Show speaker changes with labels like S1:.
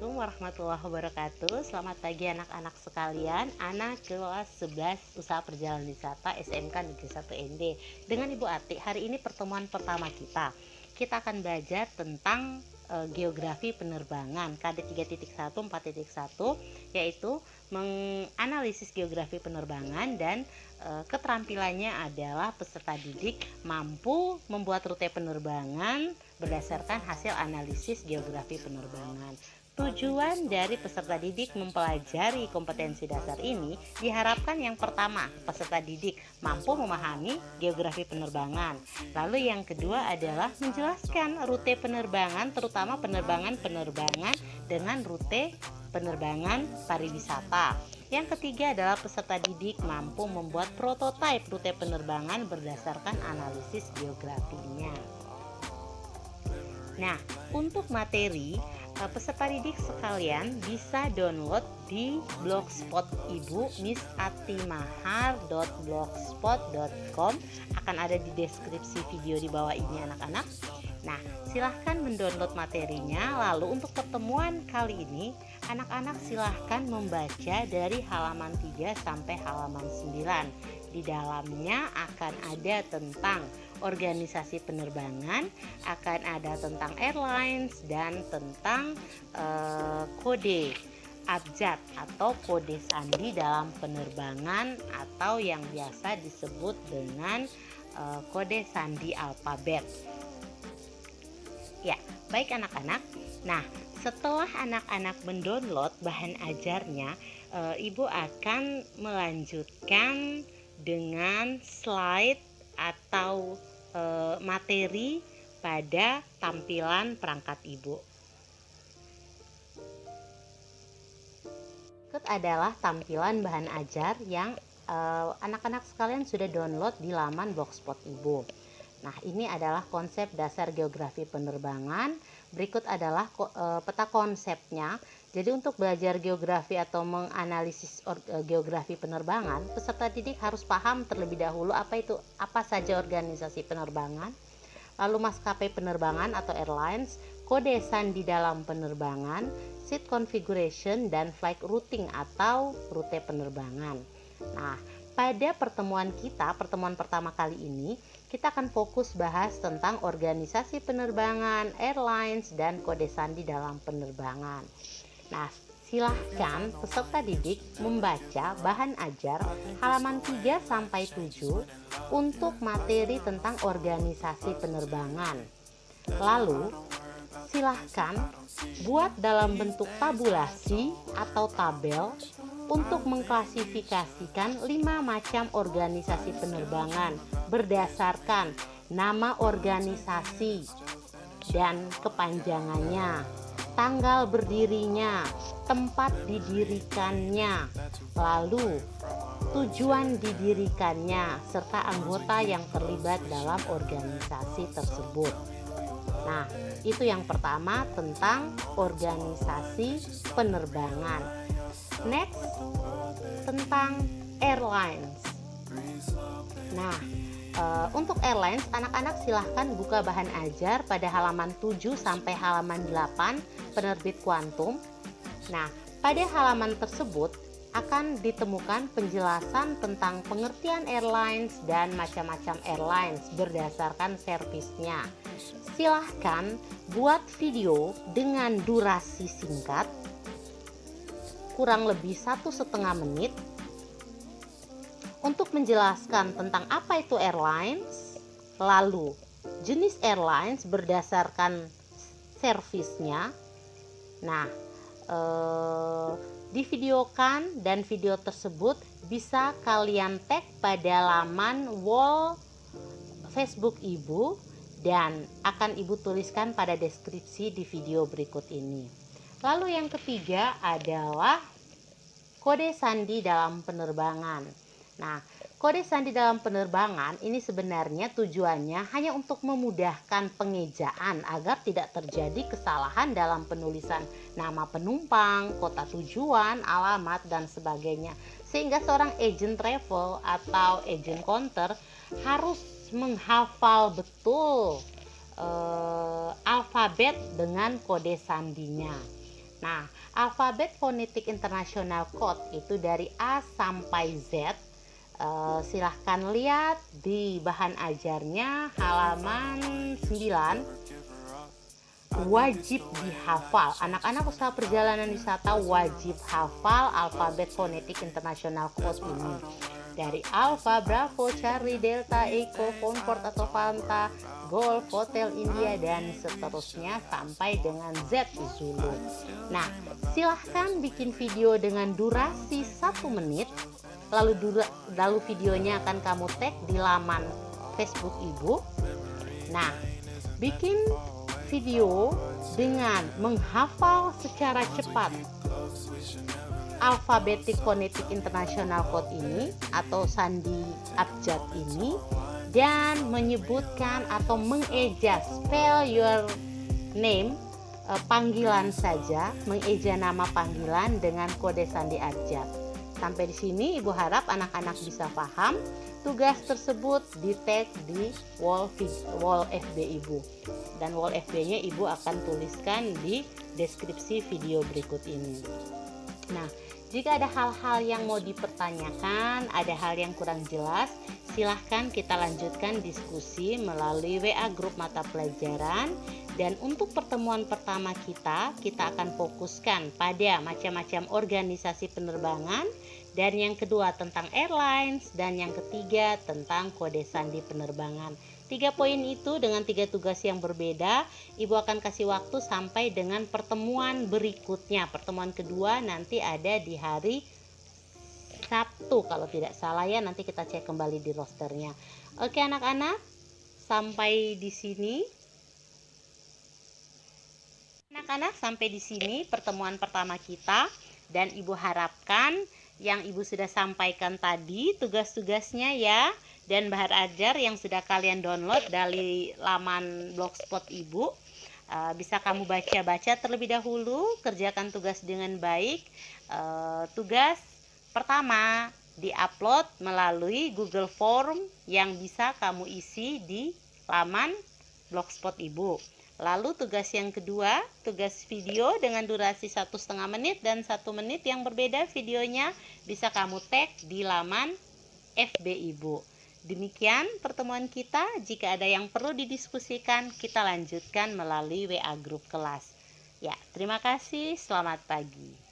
S1: Assalamualaikum warahmatullahi wabarakatuh. Selamat pagi anak-anak sekalian. Anak kelas 11 Usaha Perjalanan Wisata SMK Negeri 1 ND. Dengan Ibu Ati, hari ini pertemuan pertama kita. Kita akan belajar tentang geografi penerbangan KD 3.1 4.1, yaitu menganalisis geografi penerbangan, dan keterampilannya adalah peserta didik mampu membuat rute penerbangan berdasarkan hasil analisis geografi penerbangan. Tujuan dari peserta didik mempelajari kompetensi dasar ini diharapkan yang pertama, peserta didik mampu memahami geografi penerbangan. Lalu yang kedua adalah menjelaskan rute penerbangan, terutama penerbangan dengan rute penerbangan pariwisata. Yang ketiga adalah peserta didik mampu membuat prototipe rute penerbangan berdasarkan analisis geografinya. Nah, untuk materi, peserta didik sekalian bisa download di blogspot Ibu missatimahar.blogspot.com. Akan ada di deskripsi video di bawah ini anak-anak. Nah, silahkan mendownload materinya. Lalu untuk pertemuan kali ini, anak-anak silahkan membaca dari halaman 3 sampai halaman 9. Di dalamnya akan ada tentang organisasi penerbangan, akan ada tentang airlines, dan tentang kode abjad atau kode sandi dalam penerbangan, atau yang biasa disebut dengan kode sandi alfabet. Ya, baik anak-anak. Nah, setelah anak-anak mendownload bahan ajarnya, Ibu akan melanjutkan dengan slide atau materi pada tampilan perangkat Ibu. Berikut adalah tampilan bahan ajar yang anak-anak sekalian sudah download di laman blogspot Ibu. Nah, ini adalah konsep dasar geografi penerbangan. Berikut adalah peta konsepnya. Jadi untuk belajar geografi atau menganalisis geografi penerbangan, peserta didik harus paham terlebih dahulu apa saja organisasi penerbangan, lalu maskapai penerbangan atau airlines, kode sandi dalam penerbangan, seat configuration, dan flight routing atau rute penerbangan. Nah, pada pertemuan pertama kali ini, kita akan fokus bahas tentang organisasi penerbangan, airlines, dan kode sandi dalam penerbangan. Nah, silahkan peserta didik membaca bahan ajar halaman 3 sampai 7 untuk materi tentang organisasi penerbangan. Lalu, silahkan buat dalam bentuk tabulasi atau tabel untuk mengklasifikasikan 5 macam organisasi penerbangan berdasarkan nama organisasi dan kepanjangannya, tanggal berdirinya, tempat didirikannya, lalu tujuan didirikannya, serta anggota yang terlibat dalam organisasi tersebut. Nah, itu yang pertama tentang organisasi penerbangan. Next, tentang airlines. Nah, untuk airlines, anak-anak silahkan buka bahan ajar pada halaman 7 sampai halaman 8 penerbit Quantum. Nah, pada halaman tersebut akan ditemukan penjelasan tentang pengertian airlines dan macam-macam airlines berdasarkan servisnya. Silahkan buat video dengan durasi singkat, kurang lebih 1,5 menit, untuk menjelaskan tentang apa itu airlines, lalu jenis airlines berdasarkan servisnya. Nah, divideokan, dan video tersebut bisa kalian tag pada laman wall Facebook Ibu, dan akan Ibu tuliskan pada deskripsi di video berikut ini. Lalu yang ketiga adalah kode sandi dalam penerbangan. Nah, kode sandi dalam penerbangan ini sebenarnya tujuannya hanya untuk memudahkan pengejaan agar tidak terjadi kesalahan dalam penulisan nama penumpang, kota tujuan, alamat, dan sebagainya. Sehingga seorang agent travel atau agent counter harus menghafal betul alfabet dengan kode sandinya. Nah, alfabet fonetik internasional code itu dari A sampai Z. Silahkan lihat di bahan ajarnya halaman 9, wajib dihafal. Anak-anak usaha perjalanan wisata wajib hafal alfabet fonetik internasional code ini. Dari Alpha, Bravo, Charlie, Delta, Echo, Concord atau Fanta, Golf, Hotel India, dan seterusnya sampai dengan Z Zulu. Nah, silahkan bikin video dengan durasi 1 menit. Lalu videonya akan kamu tag di laman Facebook Ibu. Nah, bikin video dengan menghafal secara cepat alfabetik fonetik internasional code ini atau sandi abjad ini, dan menyebutkan atau mengeja spell your name, panggilan saja, mengeja nama panggilan dengan kode sandi abjad. Sampai di sini Ibu harap anak-anak bisa paham. Tugas tersebut di tag di wall FB Ibu, dan wall FB-nya Ibu akan tuliskan di deskripsi video berikut ini. Nah, jika ada hal-hal yang mau dipertanyakan, ada hal yang kurang jelas, silahkan kita lanjutkan diskusi melalui WA grup mata pelajaran. Dan untuk pertemuan pertama kita akan fokuskan pada macam-macam organisasi penerbangan, dan yang kedua tentang airlines, dan yang ketiga tentang kode sandi penerbangan. 3 poin itu dengan 3 tugas yang berbeda. Ibu akan kasih waktu sampai dengan pertemuan berikutnya. Pertemuan kedua nanti ada di hari Sabtu kalau tidak salah ya, nanti kita cek kembali di rosternya. Oke anak-anak, sampai di sini. Anak-anak, sampai di sini pertemuan pertama kita, dan Ibu harapkan yang Ibu sudah sampaikan tadi tugas-tugasnya ya, dan bahan ajar yang sudah kalian download dari laman blogspot Ibu, bisa kamu baca-baca terlebih dahulu, kerjakan tugas dengan baik. Tugas pertama diupload melalui Google Form yang bisa kamu isi di laman blogspot Ibu. Lalu tugas yang kedua, tugas video dengan durasi 1,5 menit dan 1 menit yang berbeda videonya, bisa kamu tag di laman FB Ibu. Demikian pertemuan kita. Jika ada yang perlu didiskusikan, kita lanjutkan melalui WA grup kelas. Ya, terima kasih. Selamat pagi.